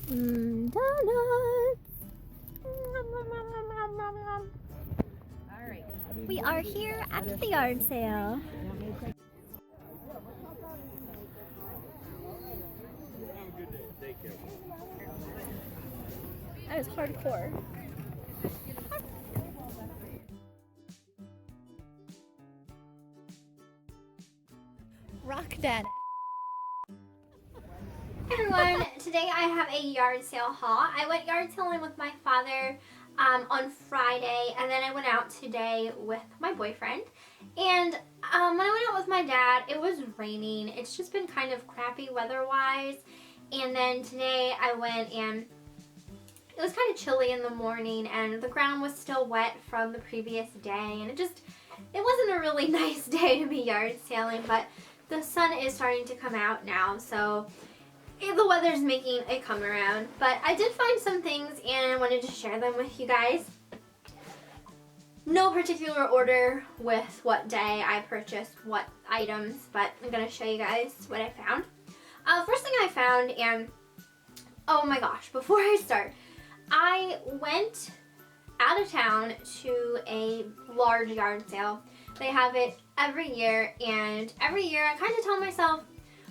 Donuts. Alright. We are here at the yard sale. That is hardcore. Rock that. Hey everyone, today I have a yard sale haul. I went yard selling with my father on Friday, and then I went out today with my boyfriend. And when I went out with my dad, it was raining. It's just been kind of crappy weather-wise. And then today I went and it was kind of chilly in the morning, and the ground was still wet from the previous day, and it wasn't a really nice day to be yard sailing, but the sun is starting to come out now, so the weather's making a come around. But I did find some things and I wanted to share them with you guys. No particular order with what day I purchased what items, but I'm going to show you guys what I found. First thing I found, and oh my gosh, before I start, I went out of town to a large yard sale. They have it every year, and every year I kind of tell myself,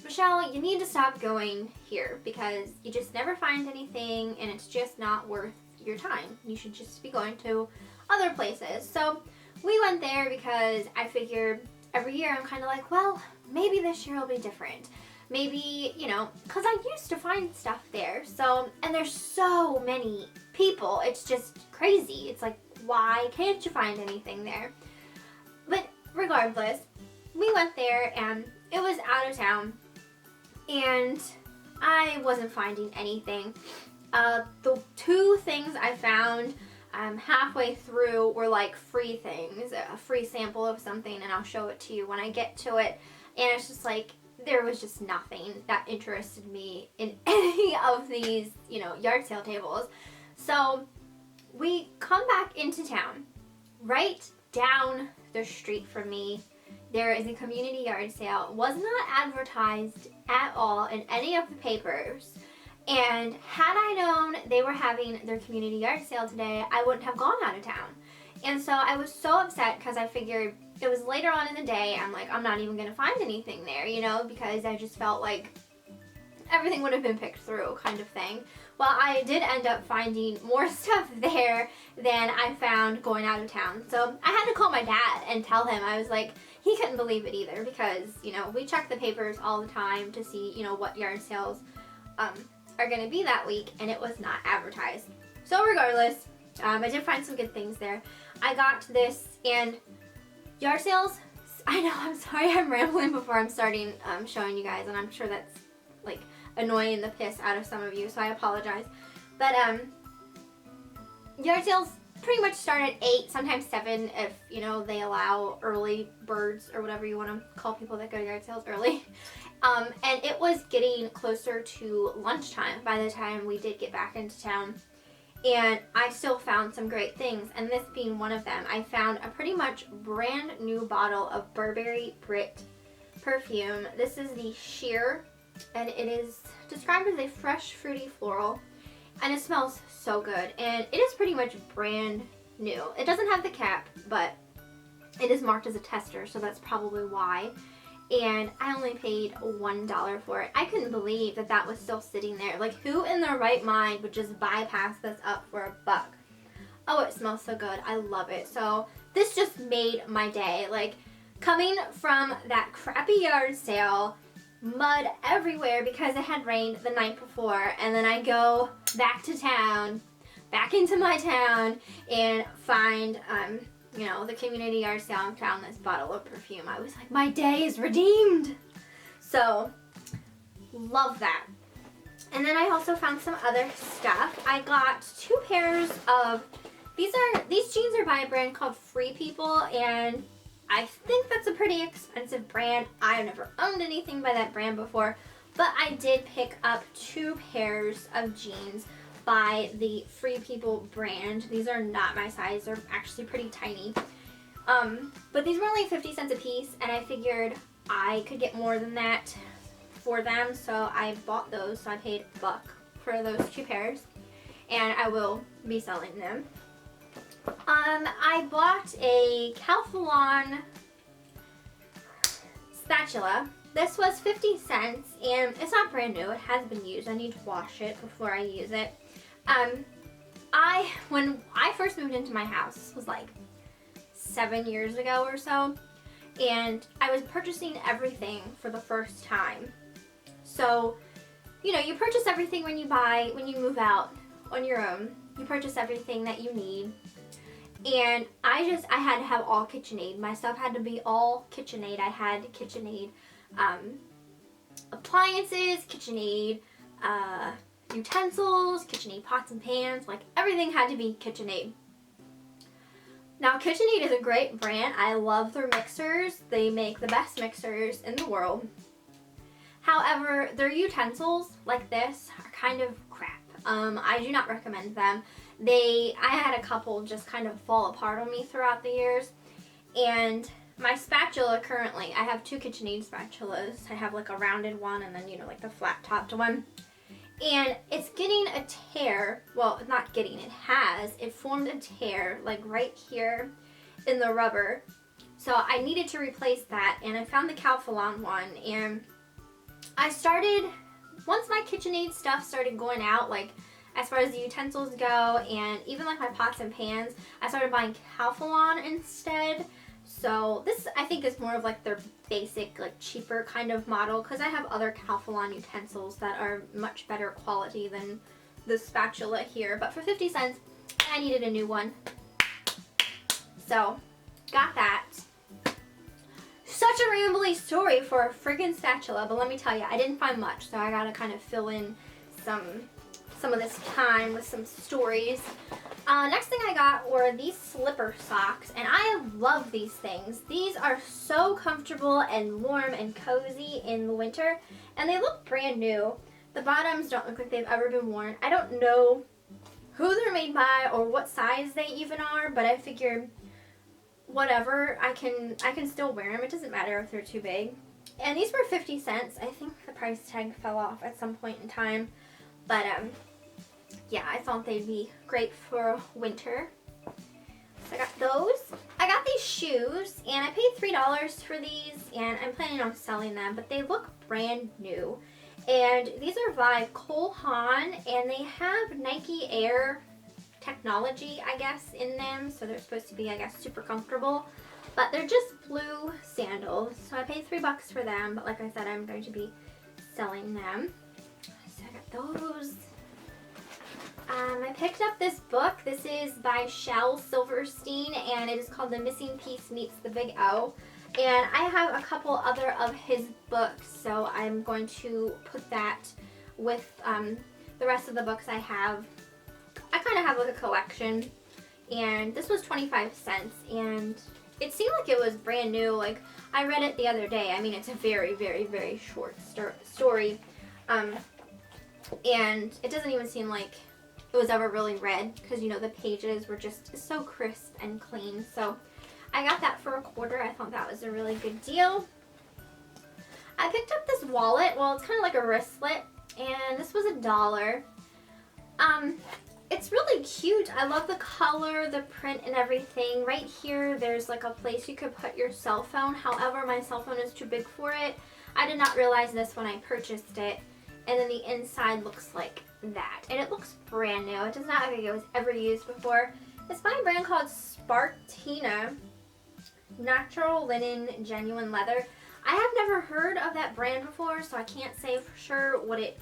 Michelle, you need to stop going here because you just never find anything and it's just not worth your time. You should just be going to other places. So we went there because I figured every year I'm kind of like, well, maybe this year will be different. Maybe, you know, because I used to find stuff there. So, and there's so many people. It's just crazy. It's like, why can't you find anything there? But regardless, we went there and it was out of town and I wasn't finding anything. The two things I found halfway through were like free things, a free sample of something, and I'll show it to you when I get to it. And it's just like, there was just nothing that interested me in any of these, you know, yard sale tables. So we come back into town. Right down the street from me, there is a community yard sale. It was not advertised at all in any of the papers. And had I known they were having their community yard sale today, I wouldn't have gone out of town. And so I was so upset because I figured it was later on in the day. I'm like, I'm not even going to find anything there, you know, because I just felt like everything would have been picked through kind of thing. Well, I did end up finding more stuff there than I found going out of town. So I had to call my dad and tell him. I was like, he couldn't believe it either because, you know, we check the papers all the time to see, you know, what yard sales are going to be that week, and it was not advertised. So regardless, I did find some good things there. I got this, and yard sales, I know, I'm sorry I'm rambling before I'm starting showing you guys, and I'm sure that's like annoying the piss out of some of you, so I apologize. But yard sales pretty much start at 8, sometimes 7 if, you know, they allow early birds or whatever you want to call people that go to yard sales early. And it was getting closer to lunchtime by the time we did get back into town. And I still found some great things, and this being one of them. I found a pretty much brand new bottle of Burberry Brit perfume. This is the Sheer, and it is described as a fresh, fruity floral, and it smells so good, and it is pretty much brand new. It doesn't have the cap, but it is marked as a tester, so that's probably why. And I only paid $1 for it. I couldn't believe that that was still sitting there. Like, who in their right mind would just bypass this up for $1? Oh, it smells so good. I love it. So this just made my day. Like, coming from that crappy yard sale, mud everywhere because it had rained the night before, and then I go back to town, back into my town, and find you know, the community yard sale and found this bottle of perfume. I was like, my day is redeemed. So, love that. And then I also found some other stuff. I got 2 pairs of, these jeans are by a brand called Free People, and I think that's a pretty expensive brand. I've never owned anything by that brand before, but I did pick up 2 pairs of jeans by the Free People brand. These are not my size. They're actually pretty tiny. But these were only 50 cents a piece, and I figured I could get more than that for them, so I bought those. So I paid $1 for those 2 pairs, and I will be selling them. I bought a Calphalon spatula. This was 50 cents, and it's not brand new. It has been used. I need to wash it before I use it. When I first moved into my house, this was like 7 years ago or so, and I was purchasing everything for the first time. So, you know, you purchase everything when you move out on your own. You purchase everything that you need. And I had to have all KitchenAid. My stuff had to be all KitchenAid. I had KitchenAid appliances, KitchenAid utensils, KitchenAid pots and pans. Like, everything had to be KitchenAid. Now, KitchenAid is a great brand. I love their mixers. They make the best mixers in the world. However, their utensils, like this, are kind of crap. I do not recommend them. I had a couple just kind of fall apart on me throughout the years. And my spatula currently, I have 2 KitchenAid spatulas. I have like a rounded one and then, you know, like the flat topped one. And it's getting a tear. Well, not getting, it formed a tear like right here in the rubber. So I needed to replace that, and I found the Calphalon one, and once my KitchenAid stuff started going out, like as far as the utensils go, and even like my pots and pans, I started buying Calphalon instead. So this, I think, is more of like their basic, like cheaper kind of model, because I have other Calphalon utensils that are much better quality than the spatula here. But for 50 cents, I needed a new one. So, got that. Such a rambly story for a friggin' spatula, but let me tell you, I didn't find much, so I gotta kind of fill in some of this time with some stories. Next thing I got were these slipper socks, and I love these things. These are so comfortable and warm and cozy in the winter, and they look brand new. The bottoms don't look like they've ever been worn. I don't know who they're made by or what size they even are, but I figured whatever, I can still wear them. It doesn't matter if they're too big. And these were 50 cents. I think the price tag fell off at some point in time, but yeah, I thought they'd be great for winter. So I got those. I got these shoes, and I paid $3 for these, and I'm planning on selling them, but they look brand new. And these are by Haan, and they have Nike Air technology, I guess, in them, so they're supposed to be, I guess, super comfortable. But they're just blue sandals, so I paid $3 for them, but like I said, I'm going to be selling them. So I got those. I picked up this book. This is by Shel Silverstein, and it is called The Missing Piece Meets the Big O. And I have a couple other of his books, so I'm going to put that with the rest of the books I have. I kind of have like a collection, and this was 25 cents, and it seemed like it was brand new. Like, I read it the other day. I mean, it's a very, very, very short story, and it doesn't even seem like it was ever really read, because, you know, the pages were just so crisp and clean. So I got that for $1. I thought that was a really good deal. I picked up this wallet. Well, it's kind of like a wristlet, and this was $1. It's really cute. I love the color, the print, and everything. Right here, there's like a place you could put your cell phone. However, my cell phone is too big for it. I did not realize this when I purchased it. And then the inside looks like that. And it looks brand new. It does not look like it was ever used before. It's by a brand called Spartina. Natural Linen Genuine Leather. I have never heard of that brand before, so I can't say for sure what it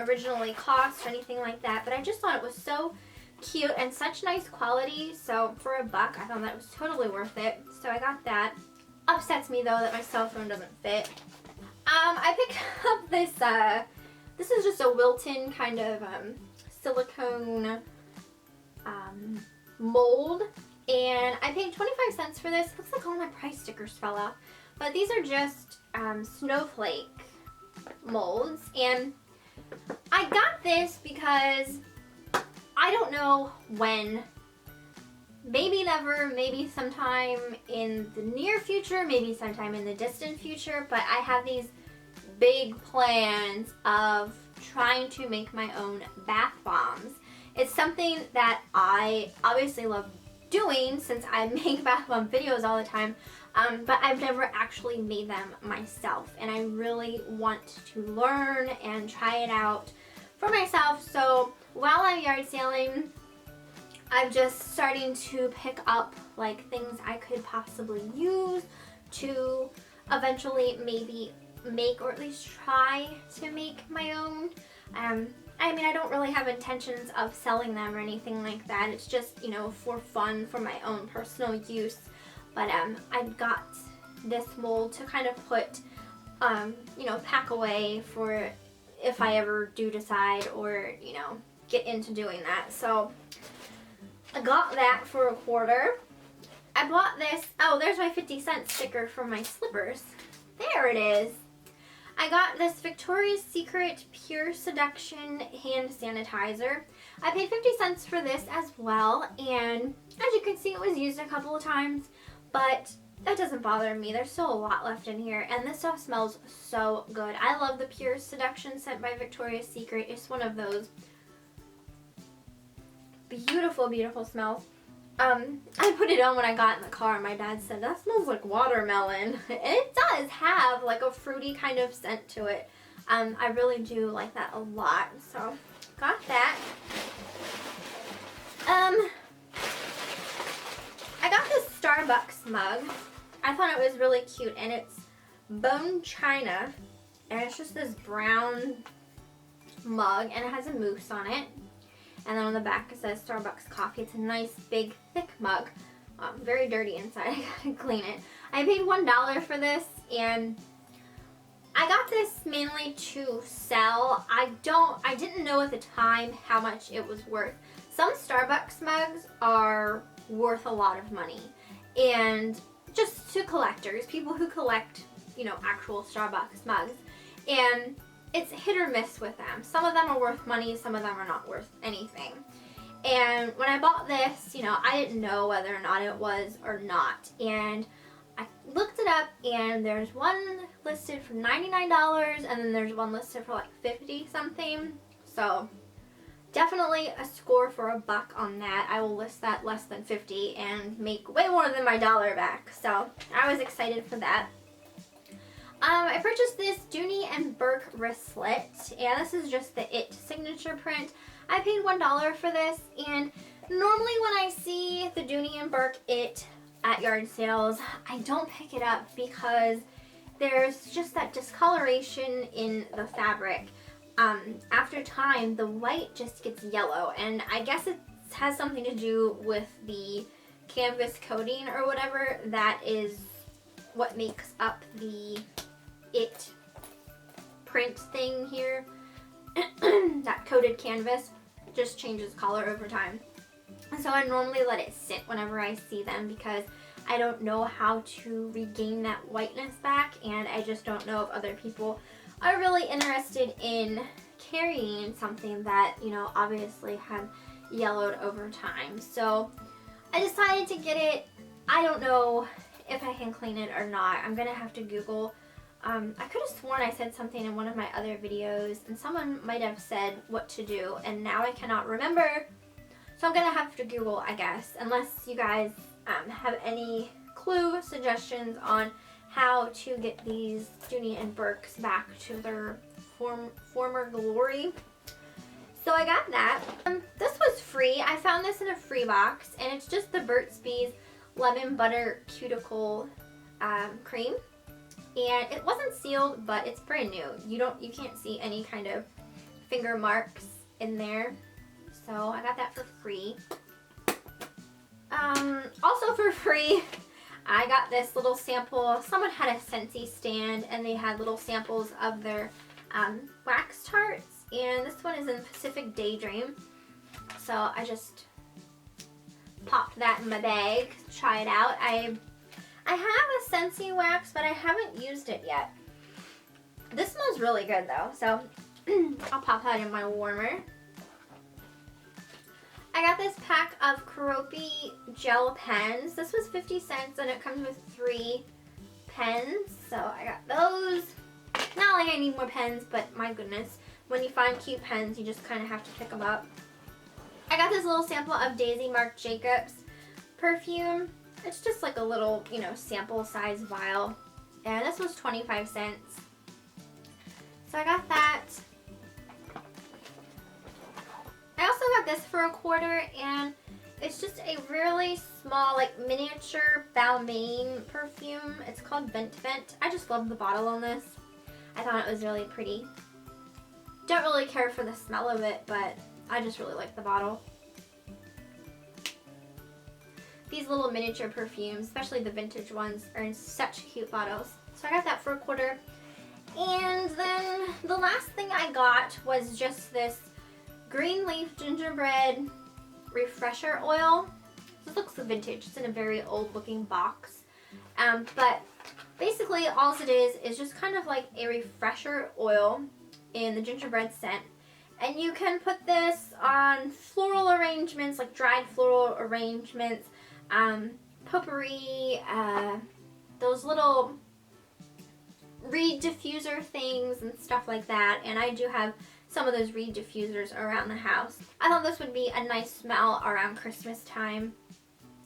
originally cost or anything like that, but I just thought it was so cute and such nice quality, so for $1, I thought that was totally worth it, so I got that. Upsets me, though, that my cell phone doesn't fit. I picked up this is just a Wilton kind of silicone mold, and I paid 25 cents for this. Looks like all my price stickers fell off. But these are just snowflake molds, and I got this because I don't know when, maybe never, maybe sometime in the near future, maybe sometime in the distant future, but I have these big plans of trying to make my own bath bombs. It's something that I obviously love doing since I make bath bomb videos all the time, but I've never actually made them myself, and I really want to learn and try it out for myself. So while I'm yard sailing, I'm just starting to pick up like things I could possibly use to eventually maybe make, or at least try to make my own. I mean, I don't really have intentions of selling them or anything like that. It's just, you know, for fun, for my own personal use. But I've got this mold to kind of put, you know, pack away for if I ever do decide or, you know, get into doing that. So I got that for $1. I bought this, oh, there's my 50-cent sticker for my slippers. There it is. I got this Victoria's Secret Pure Seduction hand sanitizer. I paid 50 cents for this as well, and as you can see, it was used a couple of times, but that doesn't bother me. There's still a lot left in here, and this stuff smells so good. I love the Pure Seduction scent by Victoria's Secret. It's one of those beautiful, beautiful smells. I put it on when I got in the car, and my dad said, that smells like watermelon. And it does have like a fruity kind of scent to it. I really do like that a lot. So, got that. I got this Starbucks mug. I thought it was really cute, and it's bone china. And it's just this brown mug, and it has a moose on it. And then on the back it says Starbucks coffee. It's a nice, big, thick mug. Very dirty inside. I gotta clean it. I paid $1 for this, and I got this mainly to sell. I didn't know at the time how much it was worth. Some Starbucks mugs are worth a lot of money, and just to collectors, people who collect, you know, actual Starbucks mugs. And it's hit or miss with them. Some of them are worth money, some of them are not worth anything. And when I bought this, you know, I didn't know whether or not it was or not. And I looked it up, and there's one listed for $99, and then there's one listed for like 50 something. So definitely a score for $1 on that. I will list that less than 50 and make way more than my $1 back. So I was excited for that. I purchased this Dooney Bourke wristlet, and this is just the It signature print. I paid $1 for this, and normally when I see the Dooney Bourke It at yard sales, I don't pick it up because there's just that discoloration in the fabric. After time, the white just gets yellow, and I guess it has something to do with the canvas coating or whatever. That is what makes up the It print thing here. That coated canvas just changes color over time. So I normally let it sit whenever I see them because I don't know how to regain that whiteness back, and I just don't know if other people are really interested in carrying something that, you know, obviously had yellowed over time. So I decided to get it. I don't know if I can clean it or not. I'm gonna have to Google. I could have sworn I said something in one of my other videos, and someone might have said what to do, and now I cannot remember. So I'm gonna have to Google, I guess, unless you guys have any clue, suggestions on how to get these Dooney Bourkes back to their former glory. So I got that. This was free. I found this in a free box, and it's just the Burts Bees Lemon Butter Cuticle cream. And it wasn't sealed, but it's brand new. You can't see any kind of finger marks in there. So I got that for free. Also for free, I got this little sample. Someone had a Scentsy stand, and they had little samples of their wax tarts. And this one is in Pacific Daydream. So I just popped that in my bag to try it out. I have a Scentsy wax, but I haven't used it yet. This smells really good though, so I'll pop that in my warmer. I got this pack of Keroppi gel pens. This was 50 cents, and it comes with 3 pens, so I got those. Not like I need more pens, but my goodness, when you find cute pens, you just kind of have to pick them up. I got this little sample of Daisy Marc Jacobs perfume. It's just like a little, you know, sample size vial. And this was 25 cents. So I got that. I also got this for $1, and it's just a really small, like, miniature Balmain perfume. It's called Vent Vent. I just love the bottle on this. I thought it was really pretty. Don't really care for the smell of it, but I just really like the bottle. These little miniature perfumes, especially the vintage ones, are in such cute bottles. So I got that for $1. And then the last thing I got was just this green leaf gingerbread refresher oil. This looks vintage. It's in a very old looking box. But basically all it is just kind of like a refresher oil in the gingerbread scent. And you can put this on floral arrangements, like dried floral arrangements, potpourri, those little reed diffuser things and stuff like that. And I do have some of those reed diffusers around the house. I thought this would be a nice smell around Christmas time.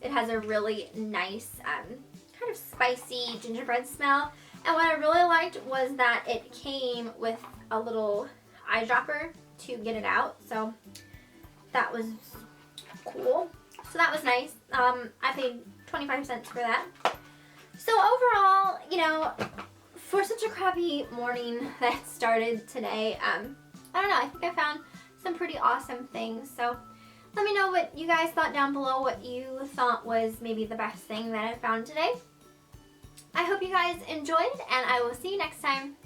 It has a really nice kind of spicy gingerbread smell. And what I really liked was that it came with a little eyedropper to get it out. So that was cool. So that was nice. I paid 25 cents for that. So overall, you know, for such a crappy morning that started today, I don't know, I think I found some pretty awesome things. So let me know what you guys thought down below, what you thought was maybe the best thing that I found today. I hope you guys enjoyed, and I will see you next time.